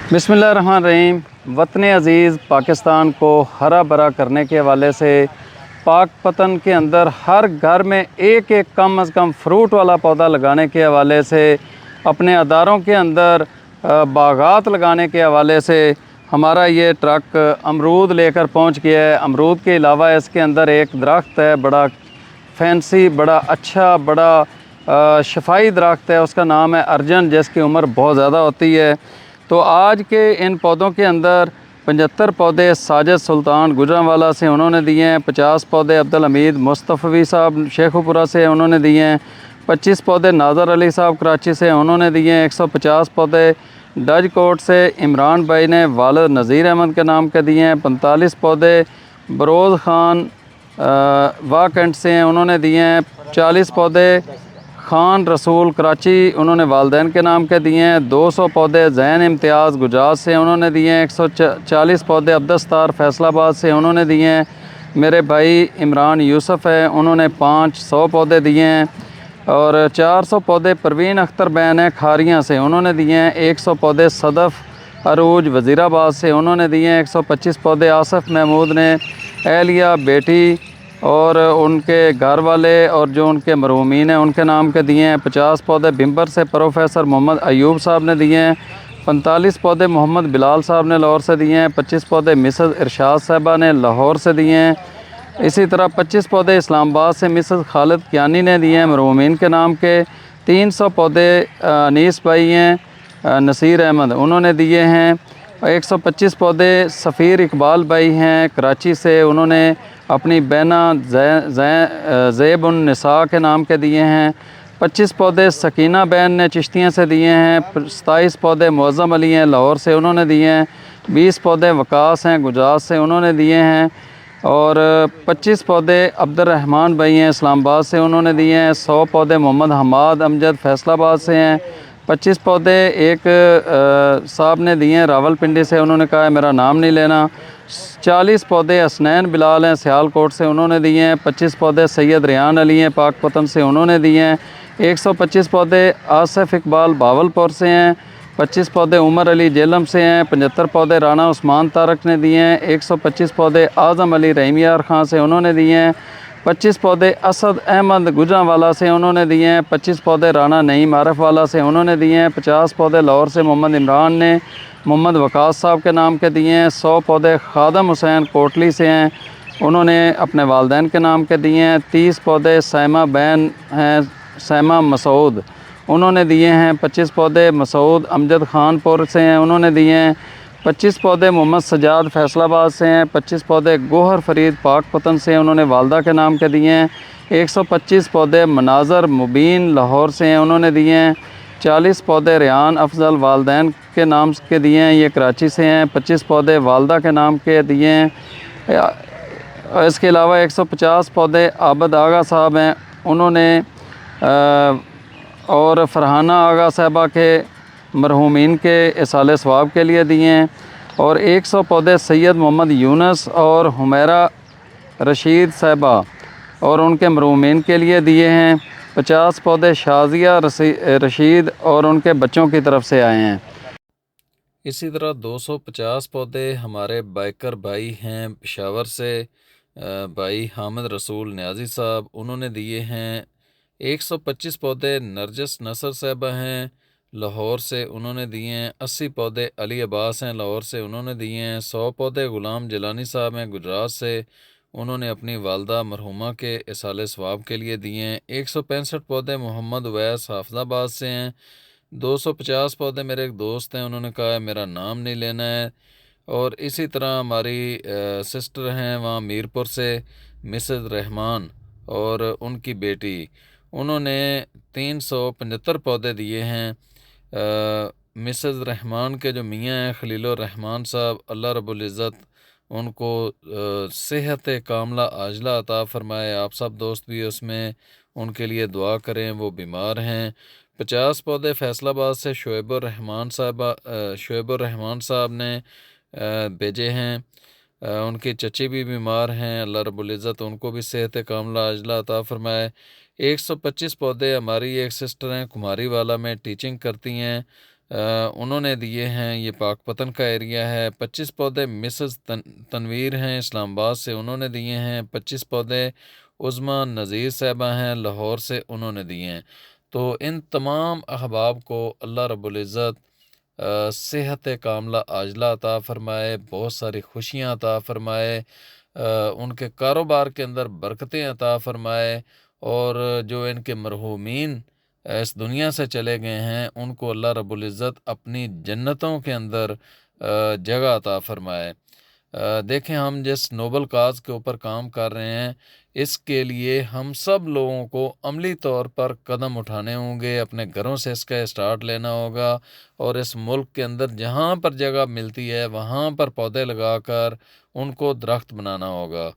बिस्मिल्लाहिर्रहमानिर्रहीम। वतन अज़ीज़ पाकिस्तान को हरा भरा करने के हवाले से पाकपतन के अंदर हर घर में एक एक कम अज़ कम फ्रूट वाला पौधा लगाने के हवाले से, अपने अदारों के अंदर बागात लगाने के हवाले से हमारा ये ट्रक अमरूद लेकर पहुंच गया है। अमरूद के अलावा इसके अंदर एक दरख्त है, बड़ा फैंसी, बड़ा अच्छा, बड़ा शफाई दरख्त है। उसका नाम है अर्जन, जिसकी उम्र बहुत ज़्यादा होती है। तो आज के इन पौधों के अंदर 75 पौधे साजिद सुल्तान गुजरांवाला से उन्होंने दिए हैं, 50 पौधे अब्दुल हमीद मुस्तफ़वी साहब शेखुपुरा से उन्होंने दिए हैं, 25 पौधे नाज़र अली साहब कराची से उन्होंने दिए हैं, 150 पौधे डज कोट से इमरान भाई ने वालिद नज़ीर अहमद के नाम के दिए हैं, 45 पौधे बरोज़ ख़ान वाकंड से हैं उन्होंने दिए हैं, 40 पौधे खान रसूल कराची उन्होंने वालदैन के नाम के दिए हैं, 200 पौधे ज़ैन इम्तियाज़ गुजरात से उन्होंने दिए हैं, 140 पौधे अब्दस्तार फैसलाबाद से उन्होंने दिए हैं। मेरे भाई इमरान यूसुफ़ है, उन्होंने 500 पौधे दिए हैं। और 400 पौधे परवीन अख्तर बैन है खारियाँ से उन्होंने दिए हैं, 100 पौधे सदफ़ अरूज वज़ीराबाद से उन्होंने दिए हैं, 125 पौधे आसफ़ महमूद ने एहलिया बेटी और उनके घर वाले और जो उनके मरहूमीन हैं उनके नाम के दिए हैं, 50 पौधे बिम्बर से प्रोफेसर मोहम्मद अयूब साहब ने दिए हैं, 45 पौधे मोहम्मद बिलाल साहब ने लाहौर से दिए हैं, 25 पौधे मिसेस इरशाद साहबा ने लाहौर से दिए हैं। इसी तरह 25 पौधे इस्लामाबाद से मिसेस खालिद कियानी ने दिए हैं मरहूमीन के नाम के। 300 पौधे अनीस भाई हैं नसीर अहमद उन्होंने दिए हैं। 125 पौधे सफ़ीर इकबाल भाई हैं कराची से, उन्होंने अपनी बहना ज़ैब-उन-निसा के नाम के दिए हैं। 25 पौधे सकीना बहन ने चिश्तियाँ से दिए हैं। 27 पौधे मुअज़्ज़म अली हैं लाहौर से उन्होंने दिए हैं। 20 पौधे वकास हैं गुजरात से उन्होंने दिए हैं। और 25 पौधे अब्दुर्रहमान भाई हैं इस्लामाबाद से उन्होंने दिए हैं। 100 पौधे मोहम्मद हमाद अमजद फैसलाबाद से हैं। 25 पौधे एक साहब ने दिए हैं रावलपिंडी से, उन्होंने कहा है मेरा नाम नहीं लेना। 40 पौधे हसनैन बिलाल हैं सियालकोट से उन्होंने दिए हैं। 25 पौधे सैयद रियान अली हैं पाकपतन से उन्होंने दिए हैं। 125 पौधे आसिफ इकबाल बावलपुर से हैं। 25 पौधे उमर अली जेलम से हैं। 75 पौधे राना उस्मान तारक ने दिए हैं। 125 पौधे आज़म अली रहीमियार ख़ान से उन्होंने दिए हैं। 25 पौधे असद अहमद गुजरांवाला से उन्होंने दिए हैं। 25 पौधे राना नईम आरफ वाला से उन्होंने दिए हैं। 50 पौधे लाहौर से मोहम्मद इमरान ने मोहम्मद वकास साहब के नाम के दिए हैं। 100 पौधे खादम हुसैन कोटली से हैं, उन्होंने अपने वालदैन के नाम के दिए हैं। 30 पौधे सैमा बैन हैं सैमा मसूद उन्होंने दिए हैं। 25 पौधे मसूद अमजद खानपुर से हैं उन्होंने दिए हैं। 25 पौधे मोहम्मद सजाद फैसलाबाद से हैं। 25 पौधे गोहर फरीद पाकपतन से उन्होंने वालदा के नाम के दिए हैं। 125 पौधे मनाज़र मुबीन लाहौर से हैं उन्होंने दिए हैं। 40 पौधे रियान अफजल वालदैन के नाम के दिए हैं, ये कराची से हैं। 25 पौधे वालदा के नाम के दिए हैं। इसके अलावा 150 पौधे आबद आगा साहब हैं उन्होंने और फ़रहाना आगा साहबा के मरहूमीन के इसाले सवाब के लिए दिए हैं। और 100 पौधे सैयद मोहम्मद यूनुस और हुमैरा रशीद साहबा और उनके मरहूमीन के लिए दिए हैं। 50 पौधे शाजिया रशीद और उनके बच्चों की तरफ से आए हैं। इसी तरह 250 पौधे हमारे बाइकर भाई हैं पेशावर से, भाई हामिद रसूल न्याजी साहब उन्होंने दिए हैं। 125 पौधे नरजस नसर साहबा हैं लाहौर से उन्होंने दिए हैं। 80 पौधे अली अब्बास हैं लाहौर से उन्होंने दिए हैं। 100 पौधे ग़ुलाम जिलानी साहब हैं गुजरात से, उन्होंने अपनी वालदा मरहुमा के इसाले सवाब के लिए दिए हैं। 165 पौधे मोहम्मद वैस हाफिज़ाबाद से हैं। 250 पौधे मेरे एक दोस्त हैं उन्होंने कहा है मेरा नाम नहीं लेना है। और इसी तरह हमारी सिस्टर हैं वहाँ मीरपुर से मिसेस रहमान और उनकी बेटी, उन्होंने 375 पौधे दिए हैं। मिसेस रहमान के जो मियाँ हैं खलीलुर रहमान साहब, अल्लाह रब्बुल इज़्ज़त उनको सेहत कामला आजला अता फ़रमाए। आप सब दोस्त भी उसमें उनके लिए दुआ करें, वो बीमार हैं। 50 पौधे फैसलाबाद से शुएबुर रहमान साहब ने भेजे हैं। उनकी चची भी बीमार हैं, अल्लाह रब्बुल इज़्ज़त उनको भी सेहत कामला अजला अता फ़रमाए। 125 पौधे हमारी एक सिस्टर हैं कुमारी वाला में टीचिंग करती हैं, उन्होंने दिए हैं, ये पाकपतन का एरिया है। 25 पौधे मिसेस तनवीर हैं इस्लामाबाद से, उन्होंने दिए हैं। 25 पौधे उज़मा नज़ीर साहबा हैं लाहौर से, उन्होंने दिए हैं। तो इन तमाम अहबाब को अल्लाह रब्बुल इज़्ज़त सेहत कामला आजला अता फ़रमाए, बहुत सारी खुशियाँ अता फ़रमाए, उनके कारोबार के अंदर बरकतें अता फ़रमाए, और जो इनके मरहूमीन इस दुनिया से चले गए हैं उनको अल्लाह रब्बुल इज़्ज़त अपनी जन्नतों के अंदर जगह अता फ़रमाए। देखें, हम जिस नोबल काज़ के ऊपर काम कर रहे हैं, इसके लिए हम सब लोगों को अमली तौर पर कदम उठाने होंगे, अपने घरों से इसका स्टार्ट लेना होगा, और इस मुल्क के अंदर जहाँ पर जगह मिलती है वहाँ पर पौधे लगाकर उनको दरख्त बनाना होगा।